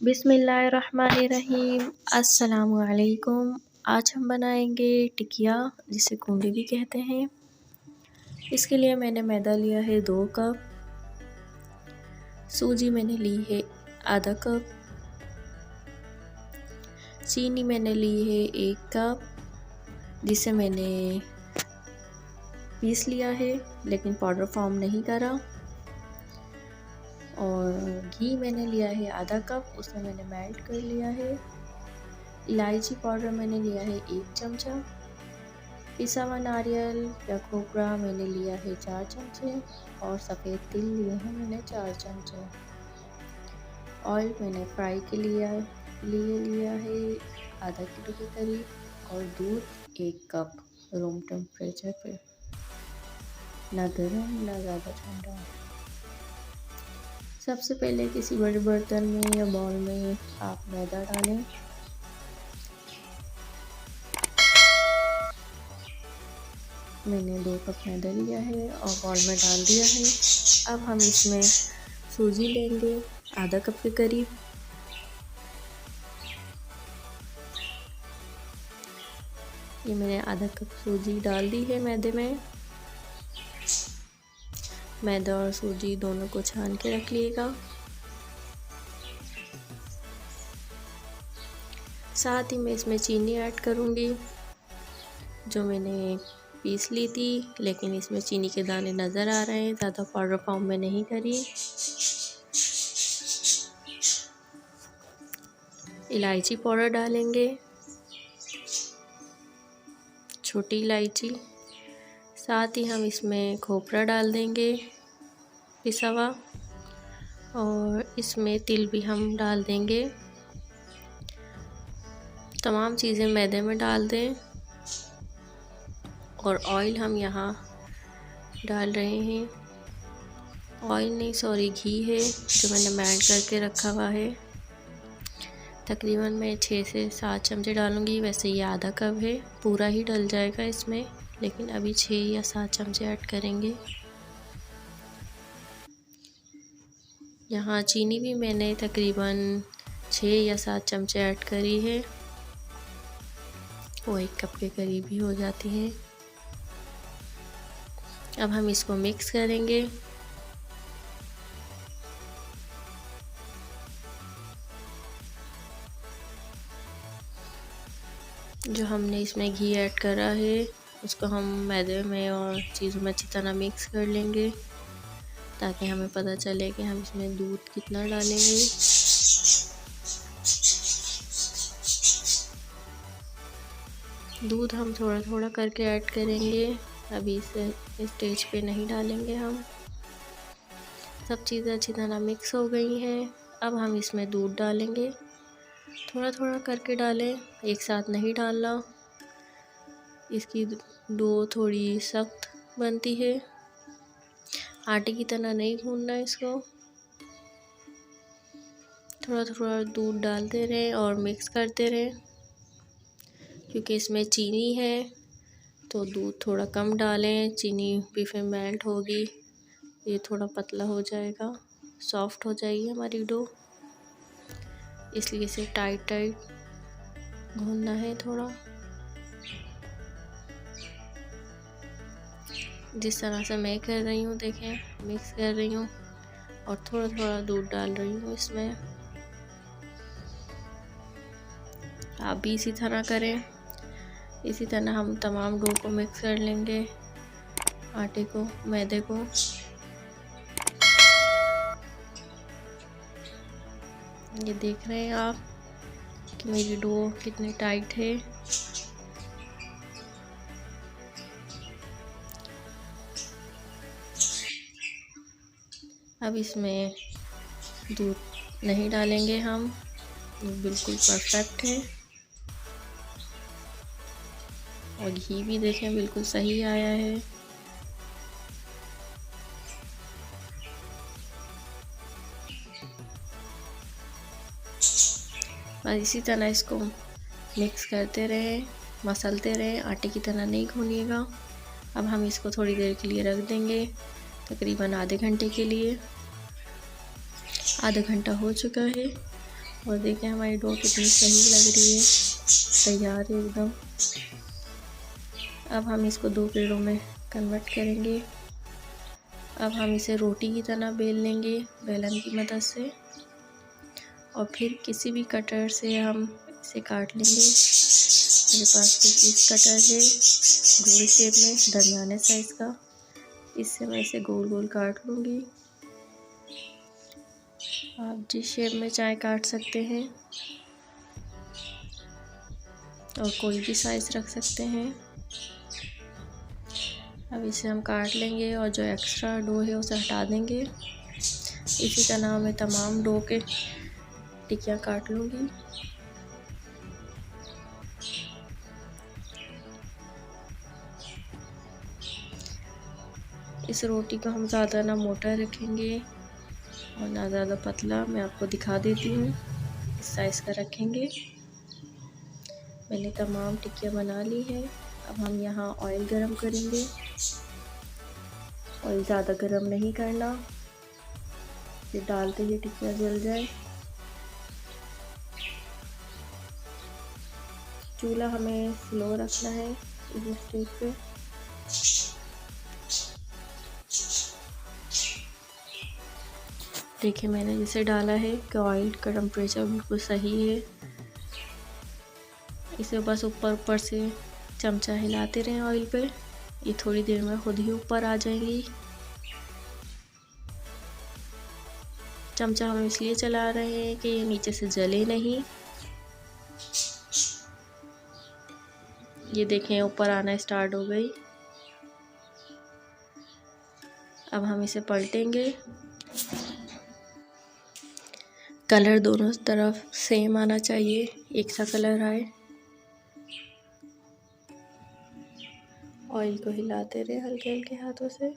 बिस्मिल्लाहिर्रहमानिर्रहीम। अस्सलामुअलैकुम। आज हम बनाएंगे टिकिया, जिसे कूंडे भी कहते हैं। इसके लिए मैंने मैदा लिया है 2 कप, सूजी मैंने ली है आधा कप, चीनी मैंने ली है 1 कप, जिसे मैंने पीस लिया है लेकिन पाउडर फॉर्म नहीं करा। और घी मैंने लिया है आधा कप, उसे मैंने मेल्ट कर लिया है। इलायची पाउडर मैंने लिया है 1 चमचा। पिसा हुआ नारियल या खोपरा मैंने लिया है 4 चमचे और सफ़ेद तिल लिए हैं मैंने 4 चमचे। ऑयल मैंने फ्राई के लिए लिया है आधा किलो के करीब। और दूध 1 कप रूम टेम्परेचर पे, ना गर्म ना ज़्यादा ठंडा। सबसे पहले किसी बड़े बर्तन में या बाउल में आप मैदा डालें। मैंने 2 कप मैदा लिया है और बाउल में डाल दिया है। अब हम इसमें सूजी लेंगे आधा कप के करीब। ये मैंने आधा कप सूजी डाल दी है मैदे में। मैदा और सूजी दोनों को छान के रख लिएगा। साथ ही मैं इसमें चीनी ऐड करूँगी, जो मैंने पीस ली थी, लेकिन इसमें चीनी के दाने नज़र आ रहे हैं, ज़्यादा पाउडर फॉर्म में नहीं करी। इलायची पाउडर डालेंगे, छोटी इलायची। साथ ही हम इसमें खोपरा डाल देंगे पिसा हुआ, और इसमें तिल भी हम डाल देंगे। तमाम चीज़ें मैदे में डाल दें। और ऑयल हम यहाँ डाल रहे हैं, ऑयल नहीं सॉरी घी है, जो मैंने मेल्ट करके रखा हुआ है। तकरीबन मैं 6 से 7 चमचे डालूँगी। वैसे ये आधा कप है, पूरा ही डल जाएगा इसमें, लेकिन अभी 6 या 7 चमचे ऐड करेंगे। यहाँ चीनी भी मैंने तकरीबन 6 या 7 चमचे ऐड करी है, वो 1 कप के करीब ही हो जाती है। अब हम इसको मिक्स करेंगे। जो हमने इसमें घी ऐड करा है, उसको हम मैदे में और चीज़ों में अच्छी तरह मिक्स कर लेंगे, ताकि हमें पता चले कि हम इसमें दूध कितना डालेंगे। दूध हम थोड़ा थोड़ा करके ऐड करेंगे, अभी इस स्टेज पे नहीं डालेंगे हम। सब चीज़ें अच्छी तरह मिक्स हो गई हैं। अब हम इसमें दूध डालेंगे, थोड़ा थोड़ा करके डालें, एक साथ नहीं डालना। इसकी डो थोड़ी सख्त बनती है, आटे की तरह नहीं गूंदना इसको। थोड़ा थोड़ा दूध डालते रहें और मिक्स करते रहें, क्योंकि इसमें चीनी है तो दूध थोड़ा कम डालें, चीनी भी फिर मेल्ट होगी, ये थोड़ा पतला हो जाएगा, सॉफ्ट हो जाएगी हमारी डो। इसलिए इसे टाइट टाइट गूंदना है थोड़ा, जिस तरह से मैं कर रही हूँ। देखें, मिक्स कर रही हूँ और थोड़ा थोड़ा दूध डाल रही हूँ इसमें। आप भी इसी तरह करें। इसी तरह हम तमाम डो को मिक्स कर लेंगे, आटे को, मैदे को। ये देख रहे हैं आप कि मेरी डो कितनी टाइट है। अब इसमें दूध नहीं डालेंगे हम, बिल्कुल परफेक्ट है। और घी भी देखें बिल्कुल सही आया है। बस इसी तरह इसको मिक्स करते रहें, मसलते रहें, आटे की तरह नहीं गूंनिएगा। अब हम इसको थोड़ी देर के लिए रख देंगे, तकरीबन आधे घंटे के लिए। आधा घंटा हो चुका है और देखें हमारी डो कितनी सही लग रही है, तैयार है एकदम। अब हम इसको 2 पेड़ों में कन्वर्ट करेंगे। अब हम इसे रोटी की तरह बेल लेंगे बेलन की मदद से, और फिर किसी भी कटर से हम इसे काट लेंगे। मेरे पास कुकीज़ कटर है गोल शेप में, दरमियाने साइज़ का। इससे मैं इसे गोल गोल काट लूँगी। आप जिस शेप में चाहे काट सकते हैं, और कोई भी साइज़ रख सकते हैं। अब इसे हम काट लेंगे और जो एक्स्ट्रा डो है उसे हटा देंगे। इसी तरह मैं तमाम डो के टिक्कियाँ काट लूँगी। इस रोटी को हम ज़्यादा ना मोटा रखेंगे और ना ज़्यादा पतला। मैं आपको दिखा देती हूँ, इस साइज़ का रखेंगे। मैंने तमाम टिक्कियाँ बना ली हैं। अब हम यहाँ ऑयल गरम करेंगे। ऑयल ज़्यादा गरम नहीं करना, ये डालते ही टिक्कियाँ जल जाए। चूल्हा हमें स्लो रखना है इस स्टेज पे। देखिए मैंने जिसे डाला है कि ऑयल का टेम्परेचर बिल्कुल सही है। इसे बस ऊपर से चमचा हिलाते रहें ऑयल पे, ये थोड़ी देर में खुद ही ऊपर आ जाएंगी। चमचा हम इसलिए चला रहे हैं कि ये नीचे से जले नहीं। ये देखें ऊपर आना स्टार्ट हो गई। अब हम इसे पलटेंगे। कलर दोनों तरफ सेम आना चाहिए, एक सा कलर आए। ऑयल को हिलाते रहे हल्के हल्के हाथों से।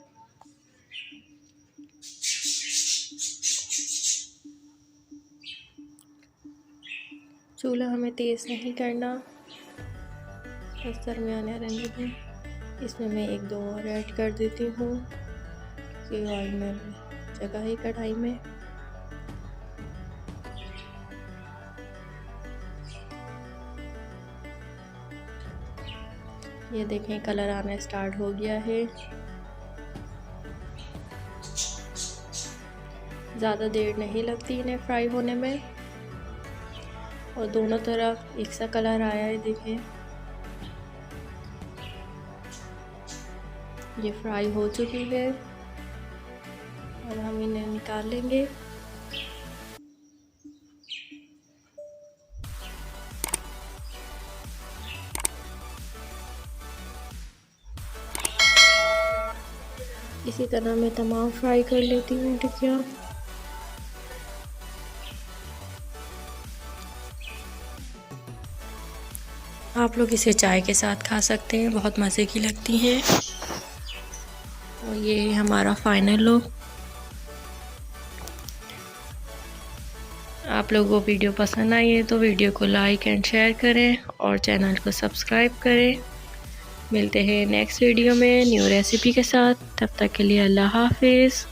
चूल्हा हमें तेज़ नहीं करना, बस दरमियाने रहने दें। इसमें मैं 1-2 और ऐड कर देती हूँ कि ऑयल में जगह है कढ़ाई में। ये देखें कलर आना स्टार्ट हो गया है। ज़्यादा देर नहीं लगती इन्हें फ्राई होने में, और दोनों तरफ एक सा कलर आया है। देखें ये फ्राई हो चुकी है। और हम इन्हें निकाल लेंगे। इसी तरह मैं तमाम फ्राई कर लेती हूँ टिक्कियाँ। आप लोग इसे चाय के साथ खा सकते हैं, बहुत मज़े की लगती हैं। और ये हमारा फाइनल लुक। आप लोगों को वीडियो पसंद आई है तो वीडियो को लाइक एंड शेयर करें और चैनल को सब्सक्राइब करें। मिलते हैं नेक्स्ट वीडियो में न्यू रेसिपी के साथ। तब तक के लिए अल्लाह हाफिज़।